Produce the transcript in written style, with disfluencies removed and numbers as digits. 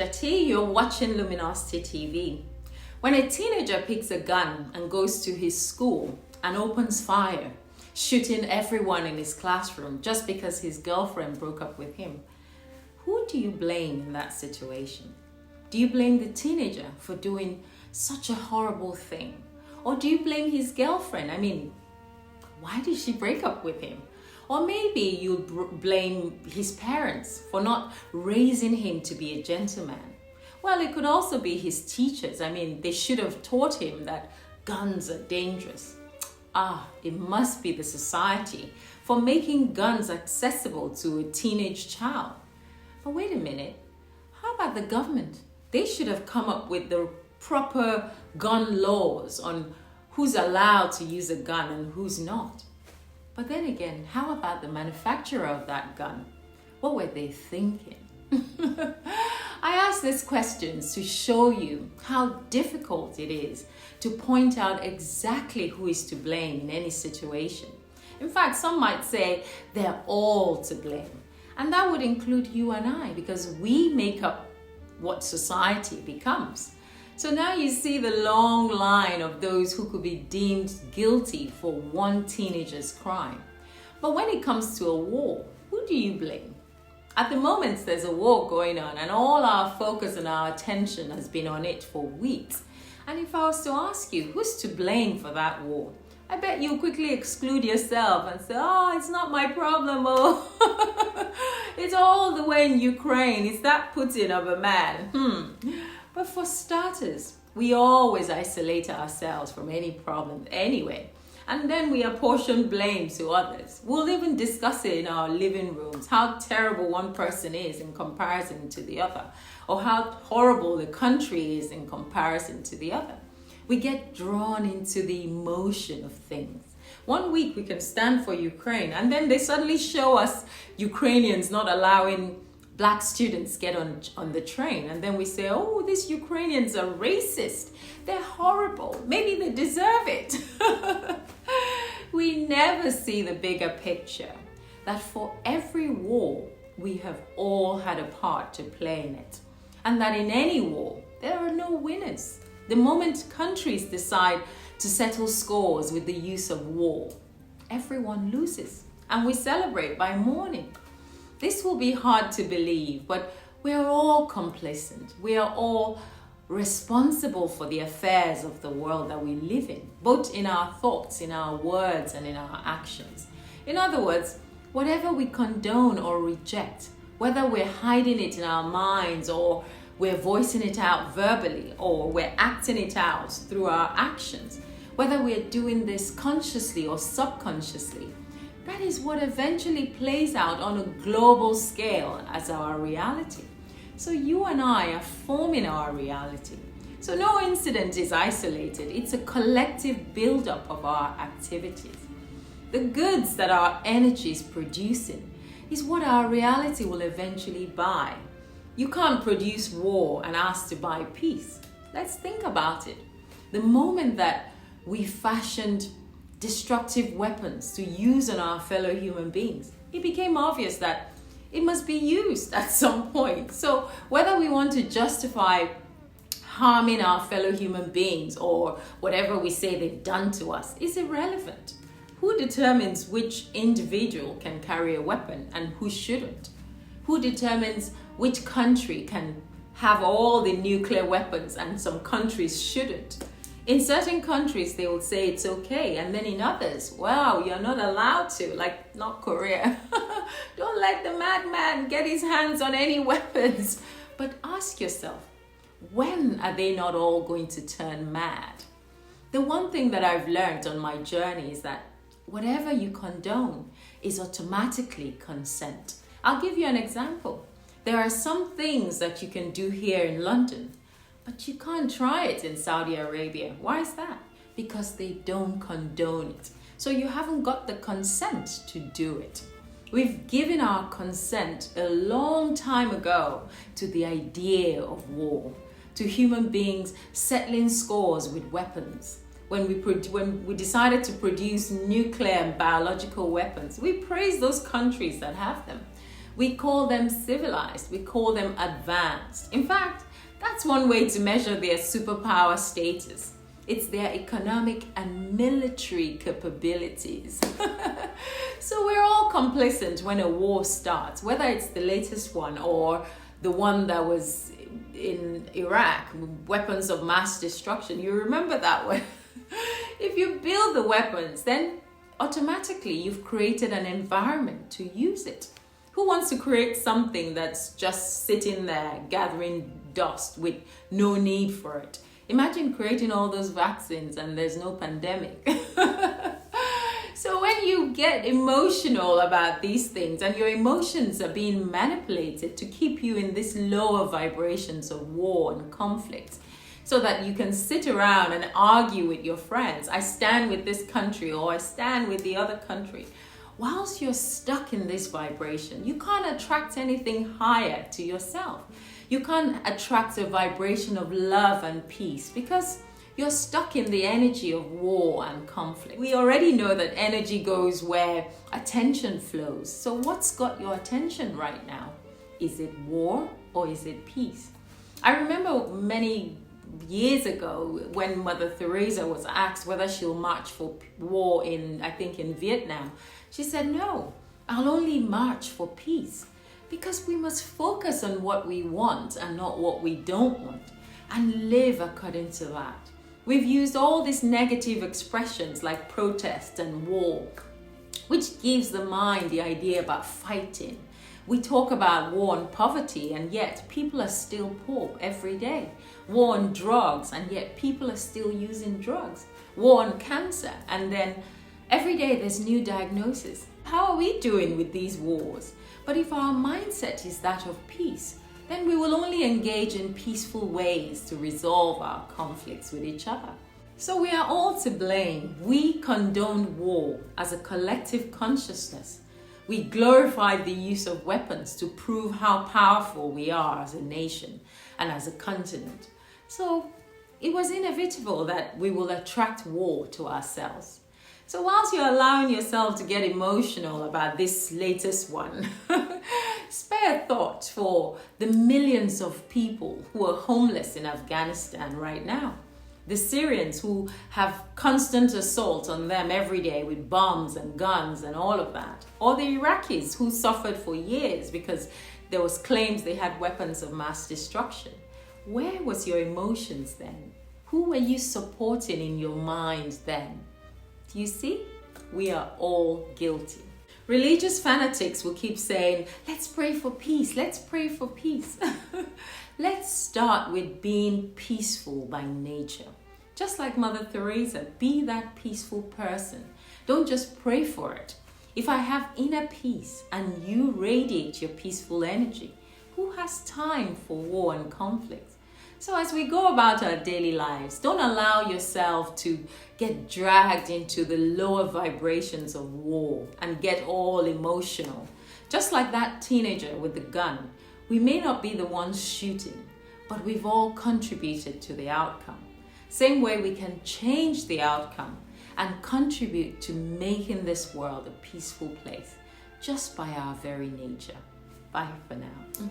Khadija T. You're watching Luminosity TV. When a teenager picks a gun and goes to his school and opens fire, shooting everyone in his classroom just because his girlfriend broke up with him, who do you blame in that situation? Do you blame the teenager for doing such a horrible thing? Or do you blame his girlfriend? I mean, why did she break up with him? Or maybe you blame his parents for not raising him to be a gentleman. Well, it could also be his teachers. I mean, they should have taught him that guns are dangerous. It must be the society for making guns accessible to a teenage child. But wait a minute, how about the government? They should have come up with the proper gun laws on who's allowed to use a gun and who's not. But then again, how about the manufacturer of that gun? What were they thinking? I ask these questions to show you how difficult it is to point out exactly who is to blame in any situation. In fact, some might say they're all to blame. And that would include you and I, because we make up what society becomes. So now you see the long line of those who could be deemed guilty for one teenager's crime. But when it comes to a war, who do you blame? At the moment, there's a war going on and all our focus and our attention has been on it for weeks. And if I was to ask you, who's to blame for that war? I bet you'll quickly exclude yourself and say, it's not my problem. It's all the way in Ukraine. It's that Putin of a man. But for starters, we always isolate ourselves from any problem anyway. And then we apportion blame to others. We'll even discuss it in our living rooms, how terrible one person is in comparison to the other, or how horrible the country is in comparison to the other. We get drawn into the emotion of things. One week we can stand for Ukraine, and then they suddenly show us Ukrainians not allowing Black students get on the train. And then we say, these Ukrainians are racist. They're horrible. Maybe they deserve it. We never see the bigger picture, that for every war, we have all had a part to play in it. And that in any war, there are no winners. The moment countries decide to settle scores with the use of war, everyone loses. And we celebrate by mourning. This will be hard to believe, but we are all complacent. We are all responsible for the affairs of the world that we live in, both in our thoughts, in our words, and in our actions. In other words, whatever we condone or reject, whether we're hiding it in our minds or we're voicing it out verbally or we're acting it out through our actions, whether we're doing this consciously or subconsciously, that is what eventually plays out on a global scale as our reality. So you and I are forming our reality. So no incident is isolated. It's a collective buildup of our activities. The goods that our energy is producing is what our reality will eventually buy. You can't produce war and ask to buy peace. Let's think about it. The moment that we fashioned destructive weapons to use on our fellow human beings, it became obvious that it must be used at some point. So whether we want to justify harming our fellow human beings or whatever we say they've done to us is irrelevant. Who determines which individual can carry a weapon and who shouldn't? Who determines which country can have all the nuclear weapons and some countries shouldn't? In certain countries, they will say it's okay. And then in others, wow, you're not allowed to, like North Korea. Don't let the madman get his hands on any weapons. But ask yourself, when are they not all going to turn mad? The one thing that I've learned on my journey is that whatever you condone is automatically consent. I'll give you an example. There are some things that you can do here in London, but you can't try it in Saudi Arabia. Why is that? Because they don't condone it. So you haven't got the consent to do it. We've given our consent a long time ago to the idea of war, to human beings settling scores with weapons. When we decided to produce nuclear and biological weapons, we praise those countries that have them. We call them civilized. We call them advanced. In fact, that's one way to measure their superpower status. It's their economic and military capabilities. So we're all complacent when a war starts, whether it's the latest one or the one that was in Iraq, weapons of mass destruction. You remember that one? If you build the weapons, then automatically you've created an environment to use it. Who wants to create something that's just sitting there gathering dust with no need for it? Imagine creating all those vaccines and there's no pandemic. So when you get emotional about these things and your emotions are being manipulated to keep you in these lower vibrations of war and conflict, so that you can sit around and argue with your friends, I stand with this country or I stand with the other country. Whilst you're stuck in this vibration, you can't attract anything higher to yourself. You can't attract a vibration of love and peace because you're stuck in the energy of war and conflict. We already know that energy goes where attention flows. So what's got your attention right now? Is it war or is it peace? I remember many years ago when Mother Teresa was asked whether she'll march for war in Vietnam. She said, no, I'll only march for peace, because we must focus on what we want and not what we don't want, and live according to that. We've used all these negative expressions like protest and war, which gives the mind the idea about fighting. We talk about war and poverty, and yet people are still poor every day. War on drugs, and yet people are still using drugs. War on cancer, and then every day there's new diagnosis. How are we doing with these wars? But if our mindset is that of peace, then we will only engage in peaceful ways to resolve our conflicts with each other. So we are all to blame. We condoned war as a collective consciousness. We glorified the use of weapons to prove how powerful we are as a nation and as a continent. So it was inevitable that we will attract war to ourselves. So whilst you're allowing yourself to get emotional about this latest one, spare a thought for the millions of people who are homeless in Afghanistan right now. The Syrians who have constant assault on them every day with bombs and guns and all of that. Or the Iraqis who suffered for years because there was claims they had weapons of mass destruction. Where was your emotions then? Who were you supporting in your mind then? Do you see? We are all guilty. Religious fanatics will keep saying, let's pray for peace, let's pray for peace. Let's start with being peaceful by nature. Just like Mother Teresa, be that peaceful person. Don't just pray for it. If I have inner peace and you radiate your peaceful energy, who has time for war and conflict? So as we go about our daily lives, don't allow yourself to get dragged into the lower vibrations of war and get all emotional. Just like that teenager with the gun, we may not be the ones shooting, but we've all contributed to the outcome. Same way we can change the outcome and contribute to making this world a peaceful place just by our very nature. Bye for now.